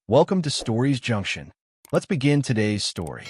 Welcome to Stories Junction. Let's begin today's story.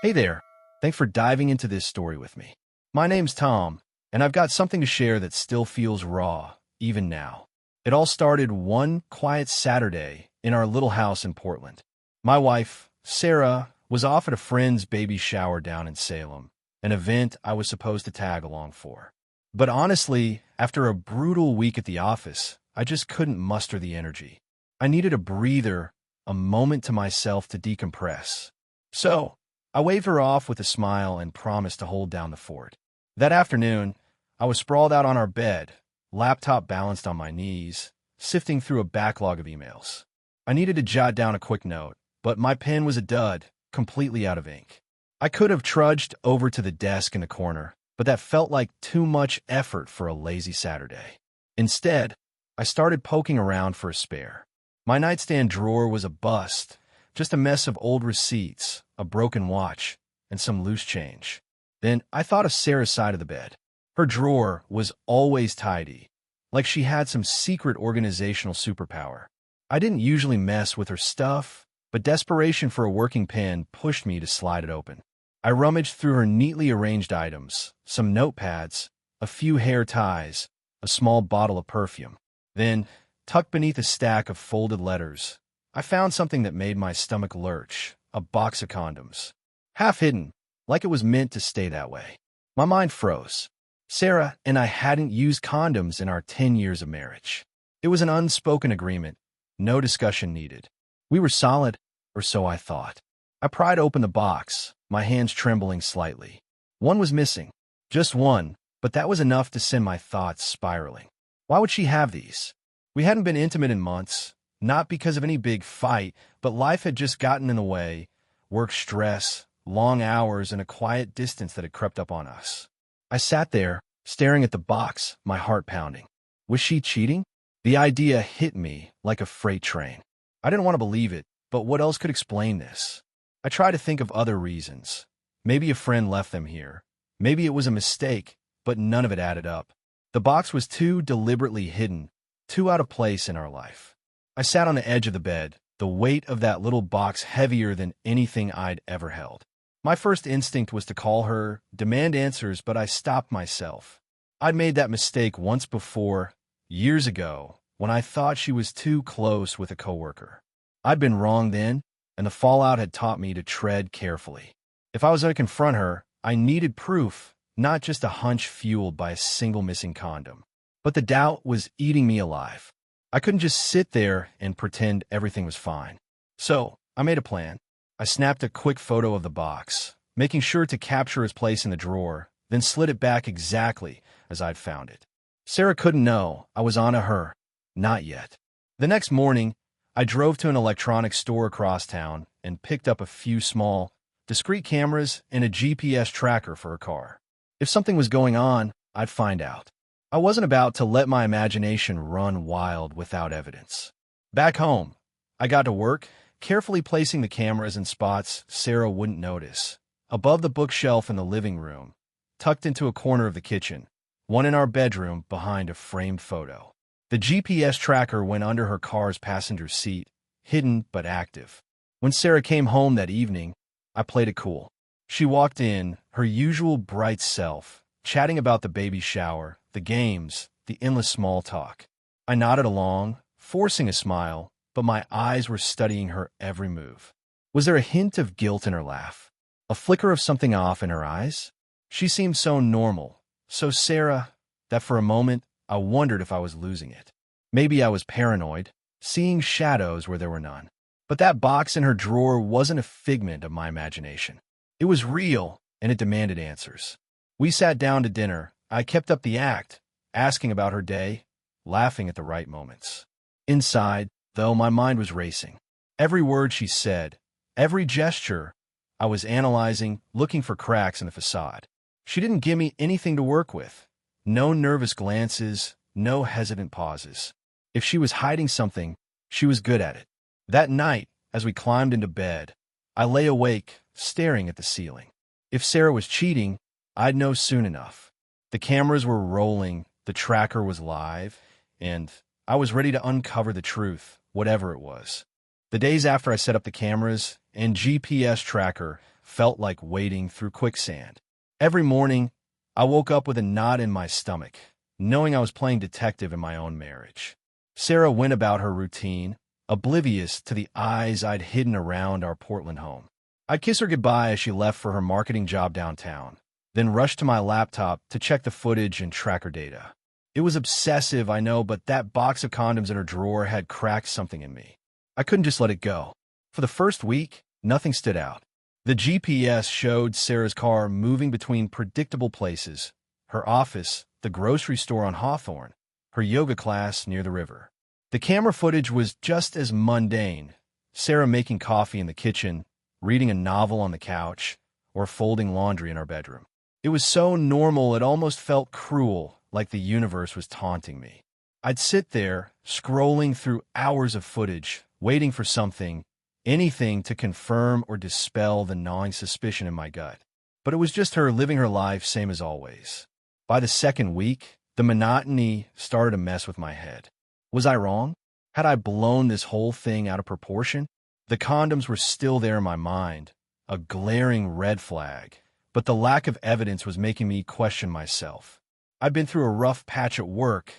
Hey there, thanks for diving into this story with me. My name's Tom, and I've got something to share that still feels raw, even now. It all started one quiet Saturday in our little house in Portland. My wife, Sarah, was off at a friend's baby shower down in Salem, an event I was supposed to tag along for. But honestly, after a brutal week at the office, I just couldn't muster the energy. I needed a breather, a moment to myself to decompress. So, I waved her off with a smile and promised to hold down the fort. That afternoon, I was sprawled out on our bed, laptop balanced on my knees, sifting through a backlog of emails. I needed to jot down a quick note, but my pen was a dud, completely out of ink. I could have trudged over to the desk in the corner, but that felt like too much effort for a lazy Saturday. Instead, I started poking around for a spare. My nightstand drawer was a bust, just a mess of old receipts, a broken watch, and some loose change. Then I thought of Sarah's side of the bed. Her drawer was always tidy, like she had some secret organizational superpower. I didn't usually mess with her stuff, but desperation for a working pen pushed me to slide it open. I rummaged through her neatly arranged items, some notepads, a few hair ties, a small bottle of perfume. Then, tucked beneath a stack of folded letters, I found something that made my stomach lurch, a box of condoms. Half hidden, like it was meant to stay that way. My mind froze. Sarah and I hadn't used condoms in our 10 years of marriage. It was an unspoken agreement, no discussion needed. We were solid, or so I thought. I pried open the box, my hands trembling slightly. One was missing. Just one, but that was enough to send my thoughts spiraling. Why would she have these? We hadn't been intimate in months, not because of any big fight, but life had just gotten in the way, work stress, long hours, and a quiet distance that had crept up on us. I sat there, staring at the box, my heart pounding. Was she cheating? The idea hit me like a freight train. I didn't want to believe it, but what else could explain this? I tried to think of other reasons. Maybe a friend left them here. Maybe it was a mistake, but none of it added up. The box was too deliberately hidden, too out of place in our life. I sat on the edge of the bed, the weight of that little box heavier than anything I'd ever held. My first instinct was to call her, demand answers, but I stopped myself. I'd made that mistake once before, years ago, when I thought she was too close with a coworker. I'd been wrong then, and the fallout had taught me to tread carefully. If I was going to confront her, I needed proof, not just a hunch fueled by a single missing condom. But the doubt was eating me alive. I couldn't just sit there and pretend everything was fine. So, I made a plan. I snapped a quick photo of the box, making sure to capture its place in the drawer, then slid it back exactly as I'd found it. Sarah couldn't know I was onto her. Not yet. The next morning, I drove to an electronics store across town and picked up a few small, discreet cameras and a GPS tracker for her car. If something was going on, I'd find out. I wasn't about to let my imagination run wild without evidence. Back home, I got to work, carefully placing the cameras in spots Sarah wouldn't notice. Above the bookshelf in the living room, tucked into a corner of the kitchen, one in our bedroom behind a framed photo. The GPS tracker went under her car's passenger seat, hidden but active. When Sarah came home that evening, I played it cool. She walked in, her usual bright self, chatting about the baby shower, the games, the endless small talk. I nodded along, forcing a smile, but my eyes were studying her every move. Was there a hint of guilt in her laugh? A flicker of something off in her eyes? She seemed so normal, so Sarah, that for a moment, I wondered if I was losing it. Maybe I was paranoid, seeing shadows where there were none. But that box in her drawer wasn't a figment of my imagination. It was real, and it demanded answers. We sat down to dinner. I kept up the act, asking about her day, laughing at the right moments. Inside, though, my mind was racing. Every word she said, every gesture, I was analyzing, looking for cracks in the facade. She didn't give me anything to work with. No nervous glances, no hesitant pauses. If she was hiding something, she was good at it. That night, as we climbed into bed, I lay awake, staring at the ceiling. If Sarah was cheating, I'd know soon enough. The cameras were rolling, the tracker was live, and I was ready to uncover the truth, whatever it was. The The days after I set up the cameras and GPS tracker felt like wading through quicksand. Every morning, I woke up with a knot in my stomach, knowing I was playing detective in my own marriage. Sarah went about her routine, oblivious to the eyes I'd hidden around our Portland home. I'd kiss her goodbye as she left for her marketing job downtown, then rush to my laptop to check the footage and tracker data. It was obsessive, I know, but that box of condoms in her drawer had cracked something in me. I couldn't just let it go. For the first week, nothing stood out. The GPS showed Sarah's car moving between predictable places: her office, the grocery store on Hawthorne, her yoga class near the river. The camera footage was just as mundane: Sarah making coffee in the kitchen, reading a novel on the couch, or folding laundry in our bedroom. It was so normal it almost felt cruel, like the universe was taunting me. I'd sit there, scrolling through hours of footage, waiting for something, anything to confirm or dispel the gnawing suspicion in my gut. But it was just her living her life, same as always. By the second week, the monotony started to mess with my head. Was I wrong? Had I blown this whole thing out of proportion? The condoms were still there in my mind, a glaring red flag, but the lack of evidence was making me question myself. I'd been through a rough patch at work,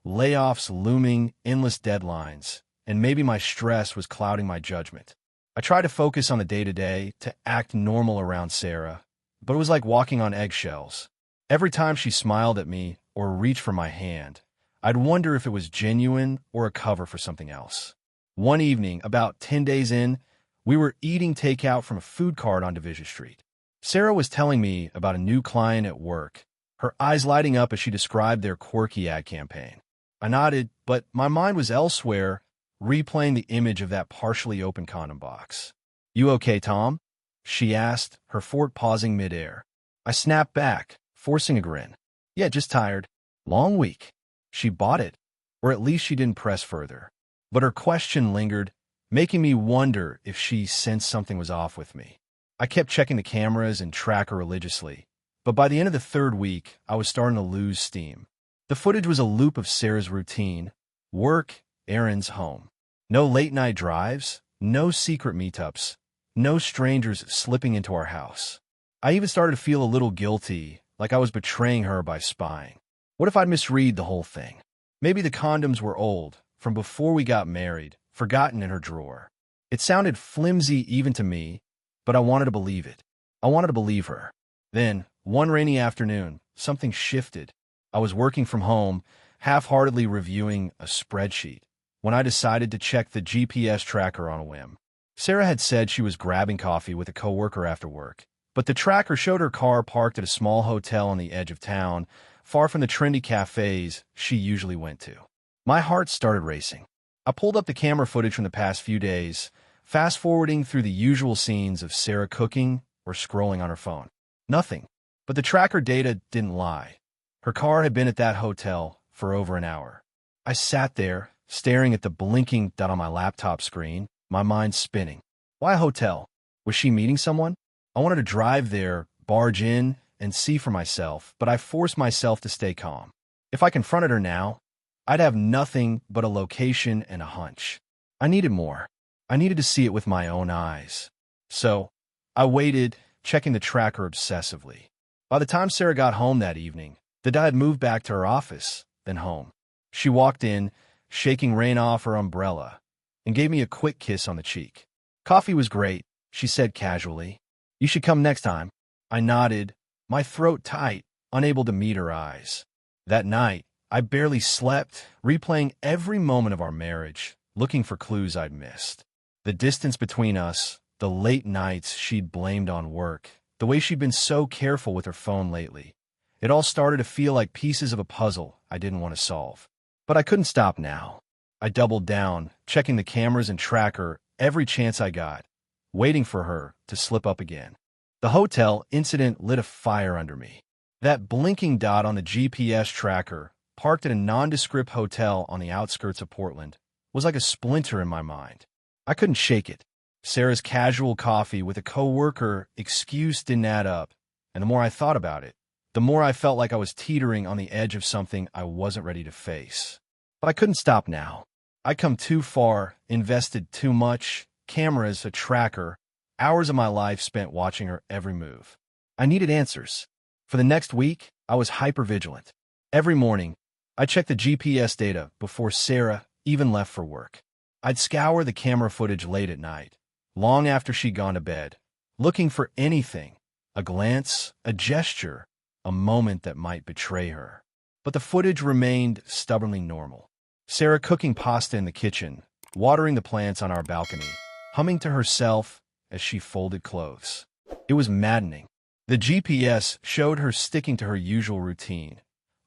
layoffs looming, endless deadlines, and maybe my stress was clouding my judgment. I tried to focus on the day-to-day, to act normal around Sarah, but it was like walking on eggshells. Every time she smiled at me or reached for my hand, I'd wonder if it was genuine or a cover for something else. One evening, about 10 days in, we were eating takeout from a food cart on Division Street. Sarah was telling me about a new client at work, her eyes lighting up as she described their quirky ad campaign. I nodded, but my mind was elsewhere, replaying the image of that partially open condom box. "You okay, Tom?" she asked, her fork pausing midair. I snapped back, forcing a grin. "Yeah, just tired. Long week." She bought it, or at least she didn't press further. But her question lingered, making me wonder if she sensed something was off with me. I kept checking the cameras and tracker religiously, but by the end of the third week, I was starting to lose steam. The footage was a loop of Sarah's routine: work, errands, home. No late-night drives, no secret meetups, no strangers slipping into our house. I even started to feel a little guilty, like I was betraying her by spying. What if I'd misread the whole thing? Maybe the condoms were old, from before we got married, forgotten in her drawer. It sounded flimsy even to me, but I wanted to believe it. I wanted to believe her. Then, one rainy afternoon, something shifted. I was working from home, half-heartedly reviewing a spreadsheet, when I decided to check the GPS tracker on a whim. Sarah had said she was grabbing coffee with a coworker after work, but the tracker showed her car parked at a small hotel on the edge of town, far from the trendy cafes she usually went to. My heart started racing. I pulled up the camera footage from the past few days, fast-forwarding through the usual scenes of Sarah cooking or scrolling on her phone. Nothing. But the tracker data didn't lie. Her car had been at that hotel for over an hour. I sat there, staring at the blinking dot on my laptop screen, my mind spinning. Why a hotel? Was she meeting someone? I wanted to drive there, barge in, and see for myself, but I forced myself to stay calm. If I confronted her now, I'd have nothing but a location and a hunch. I needed more. I needed to see it with my own eyes. So, I waited, checking the tracker obsessively. By the time Sarah got home that evening, the dad had moved back to her office, then home. She walked in, shaking rain off her umbrella, and gave me a quick kiss on the cheek. "Coffee was great," she said casually. "You should come next time." I nodded, my throat tight, unable to meet her eyes. That night, I barely slept, replaying every moment of our marriage, looking for clues I'd missed. The distance between us, the late nights she'd blamed on work, the way she'd been so careful with her phone lately. It all started to feel like pieces of a puzzle I didn't want to solve. But I couldn't stop now. I doubled down, checking the cameras and tracker every chance I got, waiting for her to slip up again. The hotel incident lit a fire under me. That blinking dot on the GPS tracker, parked at a nondescript hotel on the outskirts of Portland, was like a splinter in my mind. I couldn't shake it. Sarah's casual coffee with a coworker excuse didn't add up, and the more I thought about it, the more I felt like I was teetering on the edge of something I wasn't ready to face. But I couldn't stop now. I'd come too far, invested too much, cameras, a tracker, hours of my life spent watching her every move. I needed answers. For the next week, I was hypervigilant. Every morning, I checked the GPS data before Sarah even left for work. I'd scour the camera footage late at night, long after she'd gone to bed, looking for anything, a glance, a gesture, a moment that might betray her. But the footage remained stubbornly normal. Sarah cooking pasta in the kitchen, watering the plants on our balcony, humming to herself as she folded clothes. It was maddening. The GPS showed her sticking to her usual routine: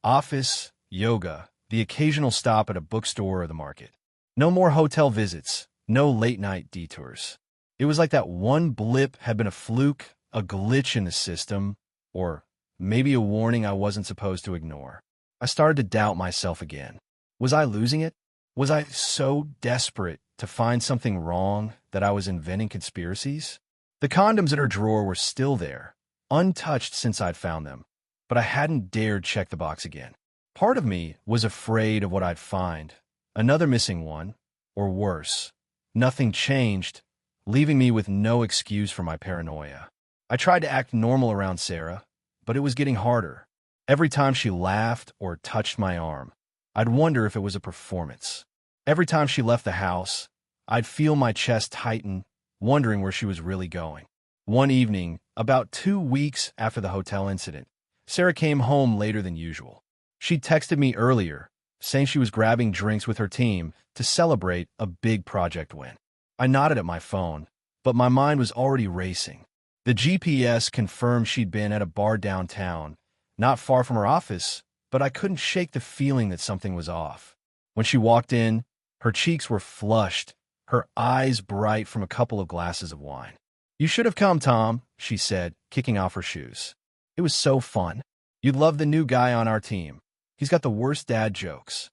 office, yoga, the occasional stop at a bookstore or the market. No more hotel visits, no late-night detours. It was like that one blip had been a fluke, a glitch in the system, or maybe a warning I wasn't supposed to ignore. I started to doubt myself again. Was I losing it? Was I so desperate to find something wrong that I was inventing conspiracies? The condoms in her drawer were still there, untouched since I'd found them, but I hadn't dared check the box again. Part of me was afraid of what I'd find. Another missing one, or worse. Nothing changed, leaving me with no excuse for my paranoia. I tried to act normal around Sarah, but it was getting harder. Every time she laughed or touched my arm, I'd wonder if it was a performance. Every time she left the house, I'd feel my chest tighten, wondering where she was really going. One evening, about 2 weeks after the hotel incident, Sarah came home later than usual. She'd texted me earlier, saying she was grabbing drinks with her team to celebrate a big project win. I nodded at my phone, but my mind was already racing. The GPS confirmed she'd been at a bar downtown, not far from her office, but I couldn't shake the feeling that something was off. When she walked in, her cheeks were flushed, her eyes bright from a couple of glasses of wine. "You should have come, Tom," she said, kicking off her shoes. "It was so fun. You'd love the new guy on our team. He's got the worst dad jokes."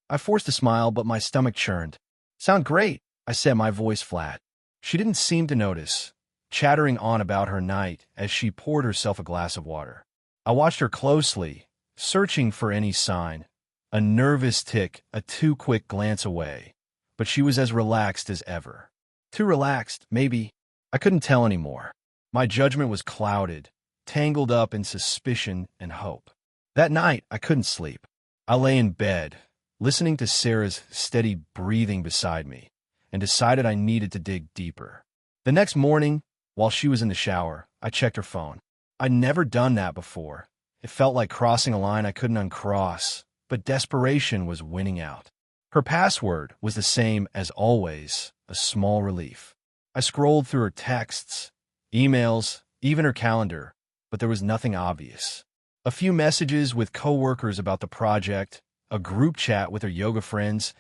I forced a smile, but my stomach churned. "Sound great," I said, my voice flat. She didn't seem to notice, chattering on about her night as she poured herself a glass of water. I watched her closely, searching for any sign. A nervous tick, a too quick glance away. But she was as relaxed as ever. Too relaxed, maybe. I couldn't tell anymore. My judgment was clouded, tangled up in suspicion and hope. That night, I couldn't sleep. I lay in bed, listening to Sarah's steady breathing beside me, and decided I needed to dig deeper. The next morning, while she was in the shower, I checked her phone. I'd never done that before. It felt like crossing a line I couldn't uncross, but desperation was winning out. Her password was the same as always, a small relief. I scrolled through her texts, emails, even her calendar, but there was nothing obvious. A few messages with coworkers about the project, a group chat with her yoga friends,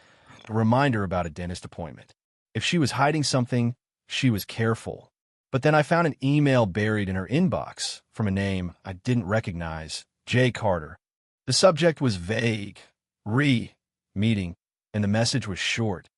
a reminder about a dentist appointment. If she was hiding something, she was careful. But then I found an email buried in her inbox from a name I didn't recognize, J. Carter. The subject was vague, meeting, and the message was short.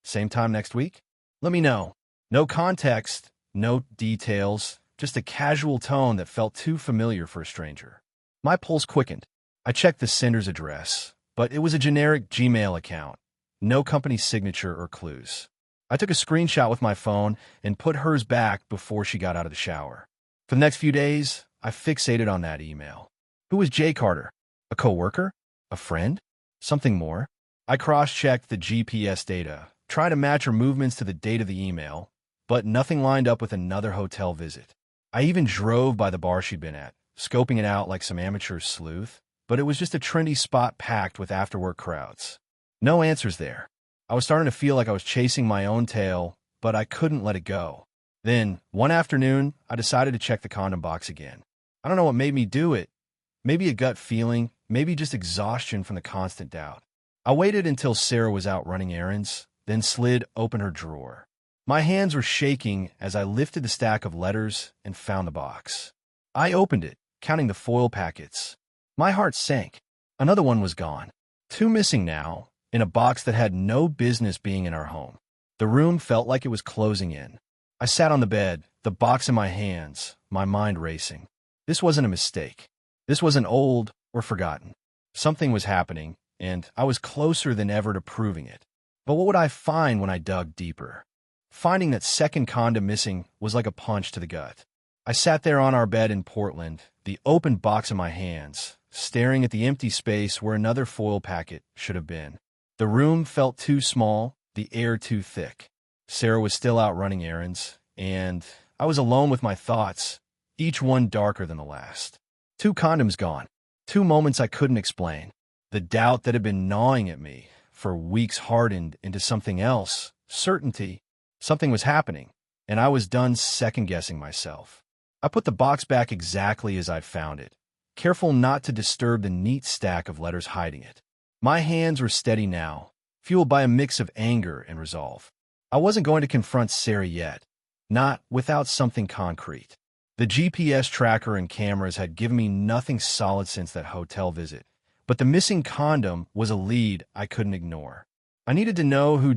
"Same time next week? Let me know." No context, no details, just a casual tone that felt too familiar for a stranger. My pulse quickened. I checked the sender's address, but it was a generic Gmail account. No company signature or clues. I took a screenshot with my phone and put hers back before she got out of the shower. For the next few days, I fixated on that email. Who was Jay Carter? A coworker? A friend? Something more? I cross-checked the GPS data, trying to match her movements to the date of the email, but nothing lined up with another hotel visit. I even drove by the bar she'd been at, scoping it out like some amateur sleuth, but it was just a trendy spot packed with after-work crowds. No answers there. I was starting to feel like I was chasing my own tail, but I couldn't let it go. Then, one afternoon, I decided to check the condom box again. I don't know what made me do it. Maybe a gut feeling, maybe just exhaustion from the constant doubt. I waited until Sarah was out running errands, then slid open her drawer. My hands were shaking as I lifted the stack of letters and found the box. I opened it, counting the foil packets. My heart sank. Another one was gone. 2 missing now, in a box that had no business being in our home. The room felt like it was closing in. I sat on the bed, the box in my hands, my mind racing. This wasn't a mistake. This wasn't old or forgotten. Something was happening, and I was closer than ever to proving it. But what would I find when I dug deeper? Finding that second condom missing was like a punch to the gut. I sat there on our bed in Portland, the open box in my hands, staring at the empty space where another foil packet should have been. The room felt too small, the air too thick. Sarah was still out running errands, and I was alone with my thoughts, each one darker than the last. 2 condoms gone. 2 moments I couldn't explain. The doubt that had been gnawing at me for weeks hardened into something else, certainty. Something was happening, and I was done second-guessing myself. I put the box back exactly as I found it, careful not to disturb the neat stack of letters hiding it. My hands were steady now, fueled by a mix of anger and resolve. I wasn't going to confront Sarah yet, not without something concrete. The GPS tracker and cameras had given me nothing solid since that hotel visit, but the missing condom was a lead I couldn't ignore. I needed to know who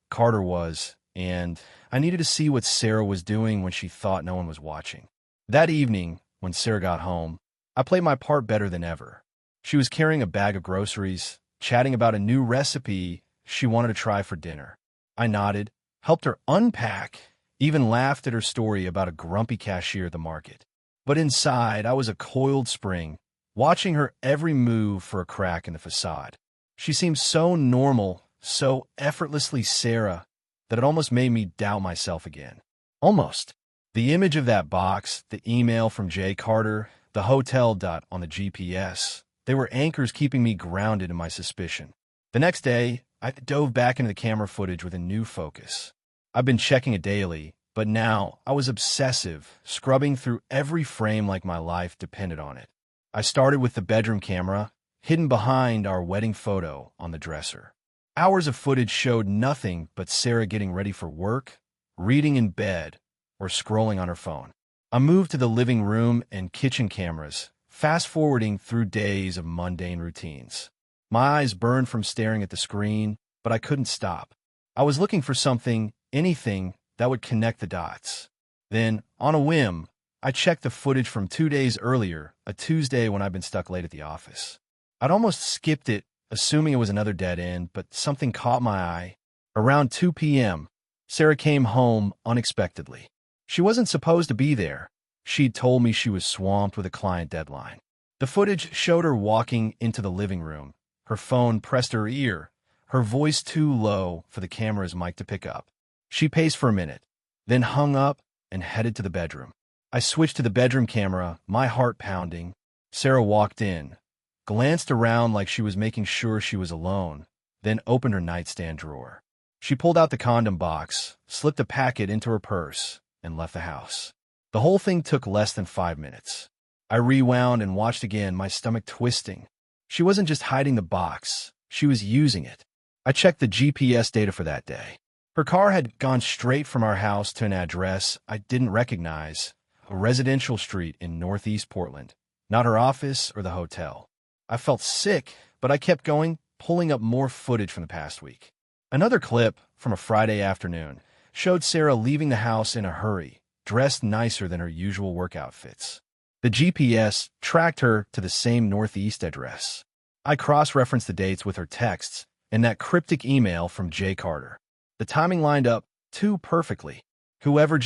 Carter was, and I needed to see what Sarah was doing when she thought no one was watching. That evening, when Sarah got home, I played my part better than ever. She was carrying a bag of groceries, chatting about a new recipe she wanted to try for dinner. I nodded, helped her unpack, even laughed at her story about a grumpy cashier at the market. But inside, I was a coiled spring, watching her every move for a crack in the facade. She seemed so normal, so effortlessly Sarah, that it almost made me doubt myself again. Almost. The image of that box, the email from Carter, the hotel dot on the GPS, they were anchors keeping me grounded in my suspicion. The next day, I dove back into the camera footage with a new focus. I've been checking it daily, but now I was obsessive, scrubbing through every frame like my life depended on it. I started with the bedroom camera, hidden behind our wedding photo on the dresser. Hours of footage showed nothing but Sarah getting ready for work, reading in bed, or scrolling on her phone. I moved to the living room and kitchen cameras, fast-forwarding through days of mundane routines. My eyes burned from staring at the screen, but I couldn't stop. I was looking for something, anything, that would connect the dots. Then, on a whim, I checked the footage from 2 days earlier, a Tuesday when I'd been stuck late at the office. I'd almost skipped it, assuming it was another dead end, but something caught my eye. Around 2 p.m., Sarah came home unexpectedly. She wasn't supposed to be there. She'd told me she was swamped with a client deadline. The footage showed her walking into the living room, her phone pressed to her ear, her voice too low for the camera's mic to pick up. She paced for a minute, then hung up and headed to the bedroom. I switched to the bedroom camera, my heart pounding. Sarah walked in, glanced around like she was making sure she was alone, then opened her nightstand drawer. She pulled out the condom box, slipped a packet into her purse, and left the house. The whole thing took less than 5 minutes. I rewound and watched again, my stomach twisting. She wasn't just hiding the box, she was using it. I checked the GPS data for that day. Her car had gone straight from our house to an address I didn't recognize, a residential street in northeast Portland, not her office or the hotel. I felt sick, but I kept going, pulling up more footage from the past week. Another clip from a Friday afternoon showed Sarah leaving the house in a hurry, dressed nicer than her usual work outfits. The GPS tracked her to the same northeast address. I cross-referenced the dates with her texts and that cryptic email from Carter. The timing lined up too perfectly. Whoever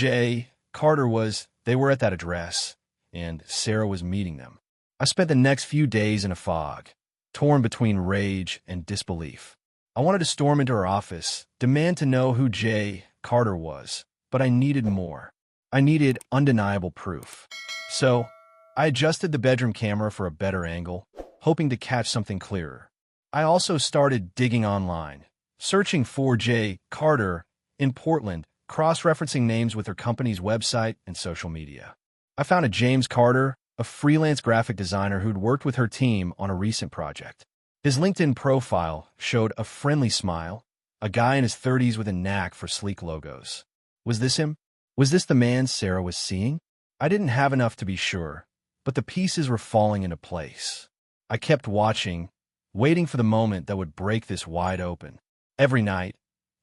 Carter was, they were at that address, and Sarah was meeting them. I spent the next few days in a fog, torn between rage and disbelief. I wanted to storm into her office, demand to know who Carter was, but I needed more. I needed undeniable proof. So, I adjusted the bedroom camera for a better angle, hoping to catch something clearer. I also started digging online, searching for Carter in Portland, cross-referencing names with her company's website and social media. I found a James Carter, a freelance graphic designer who'd worked with her team on a recent project. His LinkedIn profile showed a friendly smile, a guy in his 30s with a knack for sleek logos. Was this him? Was this the man Sarah was seeing? I didn't have enough to be sure, but the pieces were falling into place. I kept watching, waiting for the moment that would break this wide open. Every night,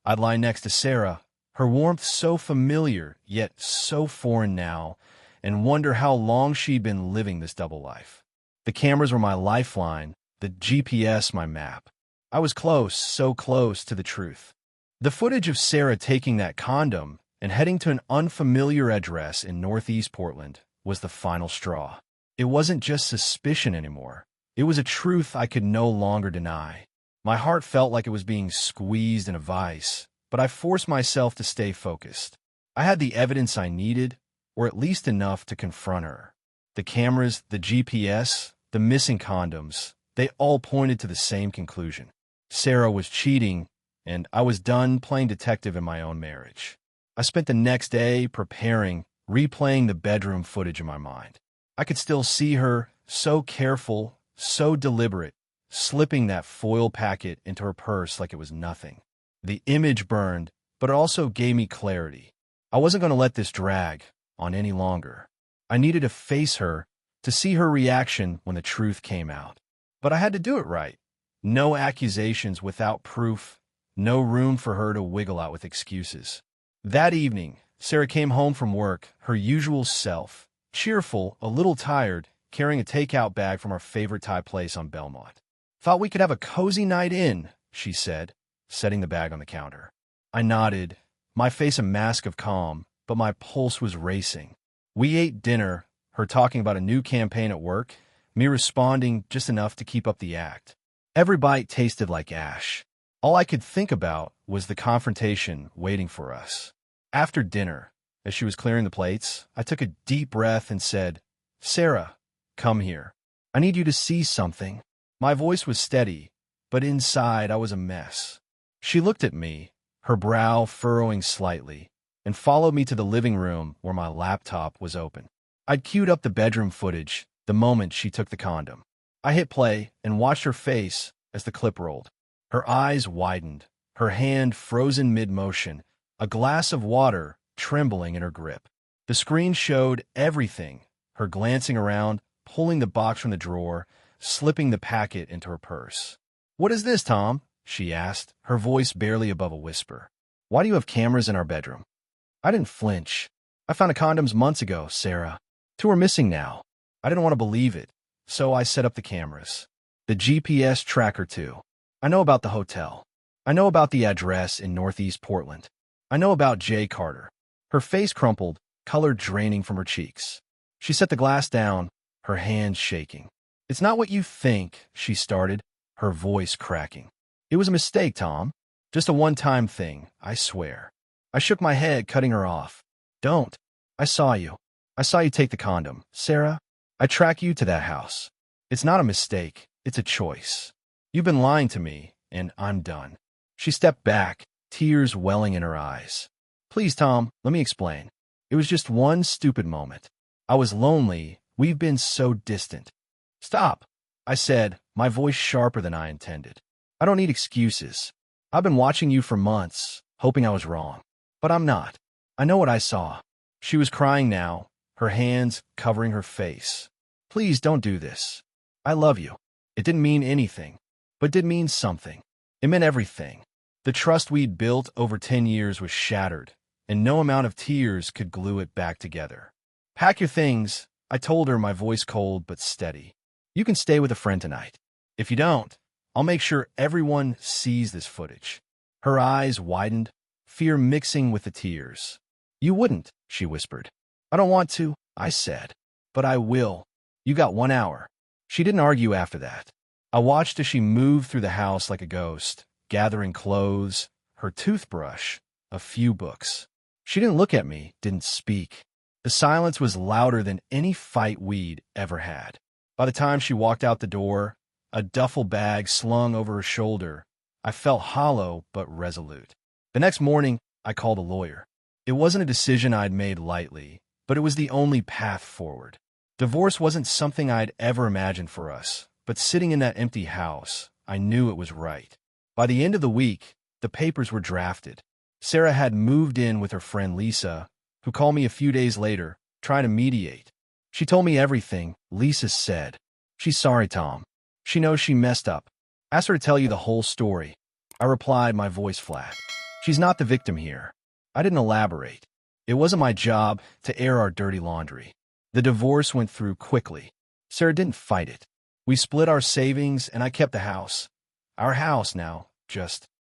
I'd lie next to Sarah, her warmth so familiar, yet so foreign now, and wonder how long she'd been living this double life. The cameras were my lifeline, the GPS my map. I was close, so close to the truth. The footage of Sarah taking that condom and heading to an unfamiliar address in Northeast Portland was the final straw. It wasn't just suspicion anymore. It was a truth I could no longer deny. My heart felt like it was being squeezed in a vice, but I forced myself to stay focused. I had the evidence I needed, or at least enough to confront her. The cameras, the GPS, the missing condoms, they all pointed to the same conclusion. Sarah was cheating, and I was done playing detective in my own marriage. I spent the next day preparing, replaying the bedroom footage in my mind. I could still see her, so careful, so deliberate, slipping that foil packet into her purse like it was nothing. The image burned, but it also gave me clarity. I wasn't going to let this drag on any longer. I needed to face her, to see her reaction when the truth came out. But I had to do it right. No accusations without proof, no room for her to wiggle out with excuses. That evening, Sarah came home from work, her usual self, cheerful, a little tired, carrying a takeout bag from our favorite Thai place on Belmont. "Thought we could have a cozy night in," she said, setting the bag on the counter. I nodded, my face a mask of calm, but my pulse was racing. We ate dinner, her talking about a new campaign at work, me responding just enough to keep up the act. Every bite tasted like ash. All I could think about was the confrontation waiting for us. After dinner, as she was clearing the plates, I took a deep breath and said, "Sarah, come here. I need you to see something." My voice was steady, but inside I was a mess. She looked at me, her brow furrowing slightly, and followed me to the living room where my laptop was open. I'd queued up the bedroom footage the moment she took the condom. I hit play and watched her face as the clip rolled. Her eyes widened, her hand frozen mid-motion, a glass of water trembling in her grip. The screen showed everything, her glancing around, pulling the box from the drawer, slipping the packet into her purse. "What is this, Tom?" she asked, her voice barely above a whisper. "Why do you have cameras in our bedroom?" I didn't flinch. "I found the condoms months ago, Sarah. 2 are missing now." I didn't want to believe it, so I set up the cameras. The GPS tracker too. I know about the hotel. I know about the address in Northeast Portland. I know about Jay Carter. Her face crumpled, color draining from her cheeks. She set the glass down, her hands shaking. "It's not what you think," she started, her voice cracking. "It was a mistake, Tom. Just a one-time thing, I swear." I shook my head, cutting her off. "Don't. I saw you. I saw you take the condom. Sarah, I track you to that house. It's not a mistake. It's a choice. You've been lying to me, and I'm done." She stepped back, tears welling in her eyes. "Please, Tom, let me explain. It was just one stupid moment. I was lonely. We've been so distant." "Stop," I said, my voice sharper than I intended. "I don't need excuses. I've been watching you for months, hoping I was wrong. But I'm not. I know what I saw." She was crying now, her hands covering her face. "Please don't do this. I love you." It didn't mean anything, but did mean something. It meant everything. The trust we'd built over 10 years was shattered, and no amount of tears could glue it back together. "Pack your things," I told her, my voice cold but steady. "You can stay with a friend tonight. If you don't, I'll make sure everyone sees this footage." Her eyes widened, fear mixing with the tears. "You wouldn't," she whispered. "I don't want to," I said. "But I will. You got 1 hour." She didn't argue after that. I watched as she moved through the house like a ghost, gathering clothes, her toothbrush, a few books. She didn't look at me, didn't speak. The silence was louder than any fight we'd ever had. By the time she walked out the door, a duffel bag slung over her shoulder, I felt hollow but resolute. The next morning, I called a lawyer. It wasn't a decision I'd made lightly, but it was the only path forward. Divorce wasn't something I'd ever imagined for us, but sitting in that empty house, I knew it was right. By the end of the week, the papers were drafted. Sarah had moved in with her friend Lisa, who called me a few days later, trying to mediate. She told me everything. Lisa said, "She's sorry, Tom. She knows she messed up. Ask her to tell you the whole story." I replied, my voice flat. "She's not the victim here." I didn't elaborate. It wasn't my job to air our dirty laundry. The divorce went through quickly. Sarah didn't fight it. We split our savings, and I kept the house. Our house now, just